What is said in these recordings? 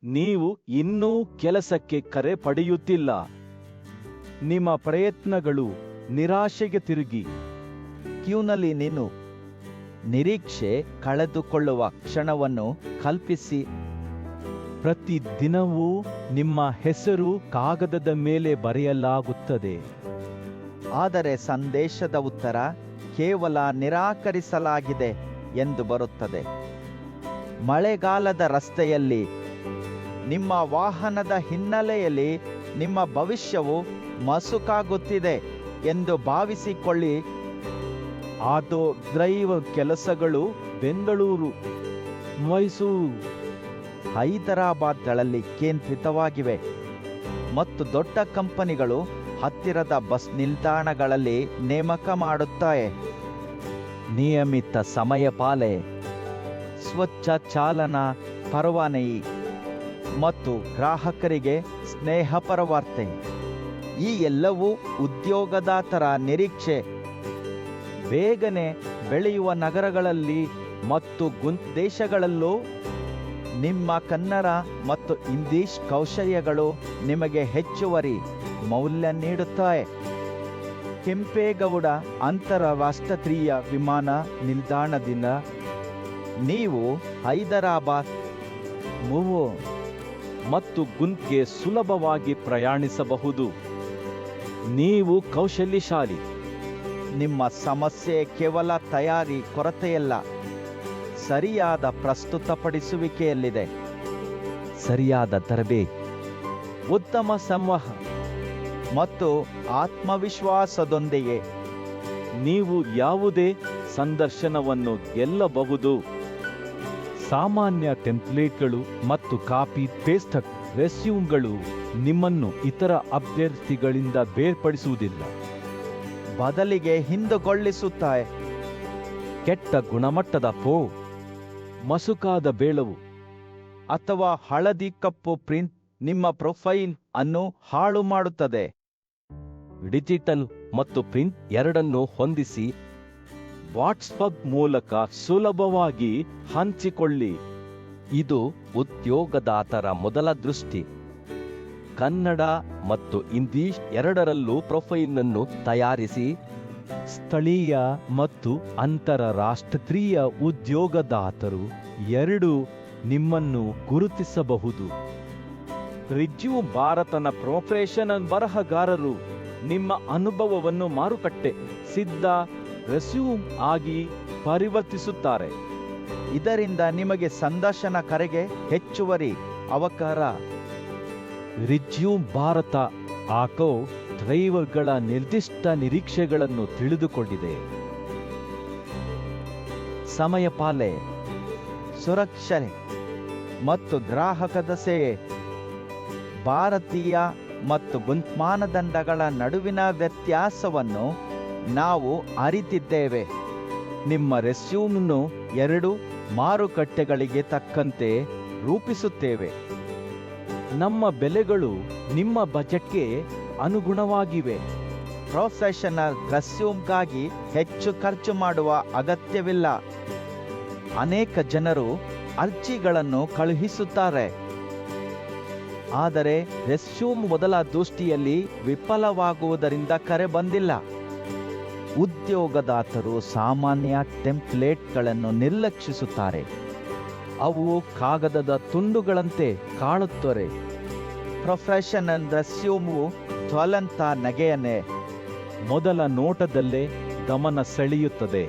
ನೀವು ಇನ್ನೂ ಕೆಲಸಕ್ಕೆ ಕರೆ ಪಡೆಯುತ್ತಿಲ್ಲ. ನಿಮ್ಮ ಪ್ರಯತ್ನಗಳು ನಿರಾಶೆಗೆ ತಿರುಗಿ ಕ್ಯೂನಲ್ಲಿ ನೀನು ನಿರೀಕ್ಷೆ ಕಳೆದುಕೊಳ್ಳುವ ಕ್ಷಣವನ್ನು ಕಲ್ಪಿಸಿ. ಪ್ರತಿದಿನವೂ ನಿಮ್ಮ ಹೆಸರು ಕಾಗದದ ಮೇಲೆ ಬರೆಯಲಾಗುತ್ತದೆ. ಆದರೆ ಸಂದೇಶದ ಉತ್ತರ ಕೇವಲ ನಿರಾಕರಿಸಲಾಗಿದೆ ಎಂದು ಬರುತ್ತದೆ. ಮಳೆಗಾಲದ ರಸ್ತೆಯಲ್ಲಿ ನಿಮ್ಮ ವಾಹನದ ಹಿನ್ನೆಲೆಯಲ್ಲಿ ನಿಮ್ಮ ಭವಿಷ್ಯವು ಮಸುಕಾಗುತ್ತಿದೆ ಎಂದು ಭಾವಿಸಿಕೊಳ್ಳಿ. ಆಟೋ ಡ್ರೈವರ್ ಕೆಲಸಗಳು ಬೆಂಗಳೂರು, ಮೈಸೂರು, ಹೈದರಾಬಾದ್ಗಳಲ್ಲಿ ಕೇಂದ್ರಿತವಾಗಿವೆ ಮತ್ತು ದೊಡ್ಡ ಕಂಪನಿಗಳು ಹತ್ತಿರದ ಬಸ್ ನಿಲ್ದಾಣಗಳಲ್ಲಿ ನೇಮಕ ಮಾಡುತ್ತಾರೆ. ನಿಯಮಿತ ಸಮಯ ಪಾಲನೆ, ಸ್ವಚ್ಛ ಚಾಲನಾ ಪರವಾನಗಿ ಮತ್ತು ಗ್ರಾಹಕರಿಗೆ ಸ್ನೇಹಪರ ವಾರ್ತೆ, ಈ ಎಲ್ಲವೂ ಉದ್ಯೋಗದಾತರ ನಿರೀಕ್ಷೆ. ಬೇಗನೆ ಬೆಳೆಯುವ ನಗರಗಳಲ್ಲಿ ಮತ್ತು ದೇಶಗಳಲ್ಲೂ ನಿಮ್ಮ ಕನ್ನಡ ಮತ್ತು ಇಂಗ್ಲಿಷ್ ಕೌಶಲ್ಯಗಳು ನಿಮಗೆ ಹೆಚ್ಚುವರಿ ಮೌಲ್ಯ ನೀಡುತ್ತವೆ. ಕೆಂಪೇಗೌಡ ಅಂತಾರಾಷ್ಟ್ರೀಯ ವಿಮಾನ ನಿಲ್ದಾಣದಿಂದ ನೀವು ಹೈದರಾಬಾದ್, ಮೂವು ಮತ್ತು ಗುಂತ್ಗೆ ಸುಲಭವಾಗಿ ಪ್ರಯಾಣಿಸಬಹುದು. ನೀವು ಕೌಶಲ್ಯಶಾಲಿ. ನಿಮ್ಮ ಸಮಸ್ಯೆ ಕೇವಲ ತಯಾರಿ ಕೊರತೆಯಲ್ಲ, ಸರಿಯಾದ ಪ್ರಸ್ತುತಪಡಿಸುವಿಕೆಯಲ್ಲಿದೆ. ಸರಿಯಾದ ತರಬೇತಿ, ಉತ್ತಮ ಸಂವಹನ ಮತ್ತು ಆತ್ಮವಿಶ್ವಾಸದೊಂದಿಗೆ ನೀವು ಯಾವುದೇ ಸಂದರ್ಶನವನ್ನು ಗೆಲ್ಲಬಹುದು. ಸಾಮಾನ್ಯ ಟೆಂಪ್ಲೇಟ್ಗಳು ಮತ್ತು ಕಾಪಿ ಪೇಸ್ಟ್ ರೆಸ್ಯೂಮ್ಗಳು ನಿಮ್ಮನ್ನು ಇತರ ಅಭ್ಯರ್ಥಿಗಳಿಂದ ಬೇರ್ಪಡಿಸುವುದಿಲ್ಲ, ಬದಲಿಗೆ ಹಿಂದುಗೊಳಿಸುತ್ತಾರೆ. ಕೆಟ್ಟ ಗುಣಮಟ್ಟದ ಮಸುಕಾದ ಬೇಳವು ಅಥವಾ ಹಳದಿ ಕಪ್ಪು ಪ್ರಿಂಟ್ ನಿಮ್ಮ ಪ್ರೊಫೈಲ್ ಅನ್ನು ಹಾಳು ಮಾಡುತ್ತದೆ. ಡಿಜಿಟಲ್ ಮತ್ತು ಪ್ರಿಂಟ್ ಎರಡನ್ನೂ ಹೊಂದಿಸಿ ವಾಟ್ಸ್ಆಪ್ ಮೂಲಕ ಸುಲಭವಾಗಿ ಹಂಚಿಕೊಳ್ಳಿ. ಇದು ಉದ್ಯೋಗದಾತರ ಮೊದಲ ದೃಷ್ಟಿ. ಕನ್ನಡ ಮತ್ತು ಇಂಗ್ಲಿಷ್ ಎರಡರಲ್ಲೂ ಪ್ರೊಫೈಲ್ನನ್ನು ತಯಾರಿಸಿ. ಸ್ಥಳೀಯ ಮತ್ತು ಅಂತಾರಾಷ್ಟ್ರೀಯ ಉದ್ಯೋಗದಾತರು ಎರಡೂ ನಿಮ್ಮನ್ನು ಗುರುತಿಸಬಹುದು. ರಿಜ್ಯೂಮ್ ಭಾರತನ ಪ್ರೊಫೆಷನಲ್ ಬರಹಗಾರರು ನಿಮ್ಮ ಅನುಭವವನ್ನು ಮಾರುಕಟ್ಟೆ ಸಿದ್ಧ ರೆಸ್ಯೂಮ್ ಆಗಿ ಪರಿವರ್ತಿಸುತ್ತಾರೆ. ಇದರಿಂದ ನಿಮಗೆ ಸಂದರ್ಶನ ಕರೆಗೆ ಹೆಚ್ಚುವರಿ ಅವಕಾಶ. ರಿಜ್ಯೂಮ್ ಭಾರತ ಆಟೋ ಡ್ರೈವರ್ಗಳ ನಿರ್ದಿಷ್ಟ ನಿರೀಕ್ಷೆಗಳನ್ನು ತಿಳಿದುಕೊಂಡಿದೆ. ಸಮಯ ಪಾಲನೆ, ಸುರಕ್ಷೆ ಮತ್ತು ಗ್ರಾಹಕದ ಸೇವೆ. ಭಾರತೀಯ ಮತ್ತು ಮಾನದಂಡಗಳ ನಡುವಿನ ವ್ಯತ್ಯಾಸವನ್ನು ನಾವು ಅರಿತಿದ್ದೇವೆ. ನಿಮ್ಮ ರೆಸ್ಯೂಮ್ನ್ನು ಎರಡು ಮಾರುಕಟ್ಟೆಗಳಿಗೆ ತಕ್ಕಂತೆ ರೂಪಿಸುತ್ತೇವೆ. ನಮ್ಮ ಬೆಲೆಗಳು ನಿಮ್ಮ ಬಜೆಟ್ಗೆ ಅನುಗುಣವಾಗಿವೆ. ಪ್ರೊಫೆಷನಲ್ ರೆಸ್ಯೂಮ್ಗಾಗಿ ಹೆಚ್ಚು ಖರ್ಚು ಮಾಡುವ ಅಗತ್ಯವಿಲ್ಲ. ಅನೇಕ ಜನರು ಅರ್ಜಿಗಳನ್ನು ಕಳುಹಿಸುತ್ತಾರೆ, ಆದರೆ ರೆಸ್ಯೂಮ್ ಮೊದಲ ದೃಷ್ಟಿಯಲ್ಲಿ ವಿಫಲವಾಗುವುದರಿಂದ ಕರೆ ಬಂದಿಲ್ಲ. ಉದ್ಯೋಗದಾತರು ಸಾಮಾನ್ಯ ಟೆಂಪ್ಲೇಟ್ಗಳನ್ನು ನಿರ್ಲಕ್ಷಿಸುತ್ತಾರೆ. ಅವು ಕಾಗದದ ತುಂಡುಗಳಂತೆ ಕಾಣುತ್ತವೆ. ಪ್ರೊಫೆಷನಲ್ ರೆಸ್ಯೂಮು ಜ್ವಲಂತ ನಗೆಯನ್ನೇ ಮೊದಲ ನೋಟದಲ್ಲೇ ಗಮನ ಸೆಳೆಯುತ್ತದೆ.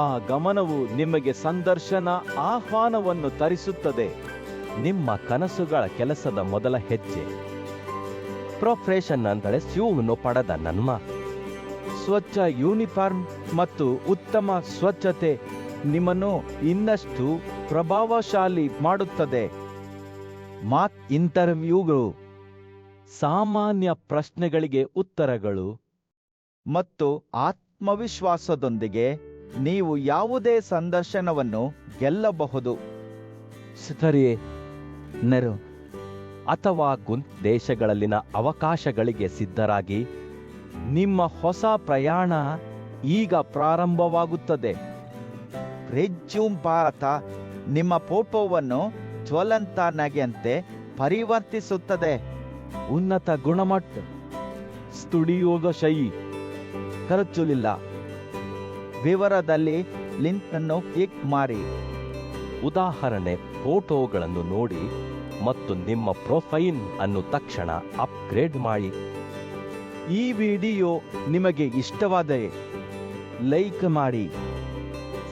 ಆ ಗಮನವು ನಿಮಗೆ ಸಂದರ್ಶನ ಆಹ್ವಾನವನ್ನು ತರಿಸುತ್ತದೆ. ನಿಮ್ಮ ಕನಸುಗಳ ಕೆಲಸದ ಮೊದಲ ಹೆಜ್ಜೆ. ಪ್ರೊಫೆಷನಲ್ ರೆಸ್ಯೂಮ್ನ್ನು ಪಡೆದ ನನ್ನ ಸ್ವಚ್ಛ ಯೂನಿಫಾರ್ಮ್ ಮತ್ತು ಉತ್ತಮ ಸ್ವಚ್ಛತೆ ನಿಮ್ಮನ್ನು ಇನ್ನಷ್ಟು ಪ್ರಭಾವಶಾಲಿ ಮಾಡುತ್ತದೆ. ಮಾಕ್ ಇಂಟರ್ವ್ಯೂಗಳು, ಸಾಮಾನ್ಯ ಪ್ರಶ್ನೆಗಳಿಗೆ ಉತ್ತರಗಳು ಮತ್ತು ಆತ್ಮವಿಶ್ವಾಸದೊಂದಿಗೆ ನೀವು ಯಾವುದೇ ಸಂದರ್ಶನವನ್ನು ಗೆಲ್ಲಬಹುದು. ಸರಿಯೇ ನೆರು ಅಥವಾ ದೇಶಗಳಲ್ಲಿನ ಅವಕಾಶಗಳಿಗೆ ಸಿದ್ಧರಾಗಿ. ನಿಮ್ಮ ಹೊಸ ಪ್ರಯಾಣ ಈಗ ಪ್ರಾರಂಭವಾಗುತ್ತದೆ. ರೆಸ್ಯೂಮ್ ಭಾರತ ನಿಮ್ಮ ಫೋಟೋವನ್ನು ಜ್ವಲಂತ ನಗೆಯಂತೆ ಪರಿವರ್ತಿಸುತ್ತದೆ. ಉನ್ನತ ಗುಣಮಟ್ಟ ಸ್ಟುಡಿಯೋದ ಶೈಲಿ ಖರ್ಚುಲಿಲ್ಲ. ವಿವರದಲ್ಲಿ ಲಿಂಕ್ ಅನ್ನು ಕ್ಲಿಕ್ ಮಾಡಿ. ಉದಾಹರಣೆ ಫೋಟೋಗಳನ್ನು ನೋಡಿ ಮತ್ತು ನಿಮ್ಮ ಪ್ರೊಫೈಲ್ ಅನ್ನು ತಕ್ಷಣ ಅಪ್ಗ್ರೇಡ್ ಮಾಡಿ. ಈ ವಿಡಿಯೋ ನಿಮಗೆ ಇಷ್ಟವಾದರೆ ಲೈಕ್ ಮಾಡಿ,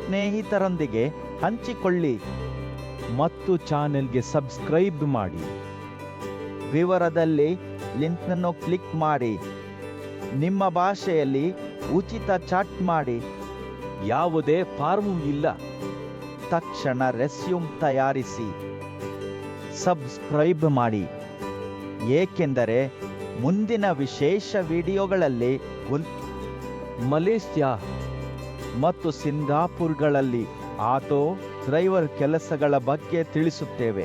ಸ್ನೇಹಿತರೊಂದಿಗೆ ಹಂಚಿಕೊಳ್ಳಿ ಮತ್ತು ಚಾನೆಲ್ಗೆ ಸಬ್ಸ್ಕ್ರೈಬ್ ಮಾಡಿ. ವಿವರದಲ್ಲಿ ಲಿಂಕ್ ಅನ್ನು ಕ್ಲಿಕ್ ಮಾಡಿ. ನಿಮ್ಮ ಭಾಷೆಯಲ್ಲಿ ಉಚಿತ ಚಾಟ್ ಮಾಡಿ. ಯಾವುದೇ ಫಾರ್ಮ್ ಇಲ್ಲ. ತಕ್ಷಣ ರೆಸ್ಯೂಮ್ ತಯಾರಿಸಿ. ಸಬ್ಸ್ಕ್ರೈಬ್ ಮಾಡಿ, ಏಕೆಂದರೆ ಮುಂದಿನ ವಿಶೇಷ ವಿಡಿಯೋಗಳಲ್ಲಿ ಮಲೇಷ್ಯಾ ಮತ್ತು ಸಿಂಗಾಪುರ್ಗಳಲ್ಲಿ ಆಟೋ ಡ್ರೈವರ್ ಕೆಲಸಗಳ ಬಗ್ಗೆ ತಿಳಿಸುತ್ತೇವೆ.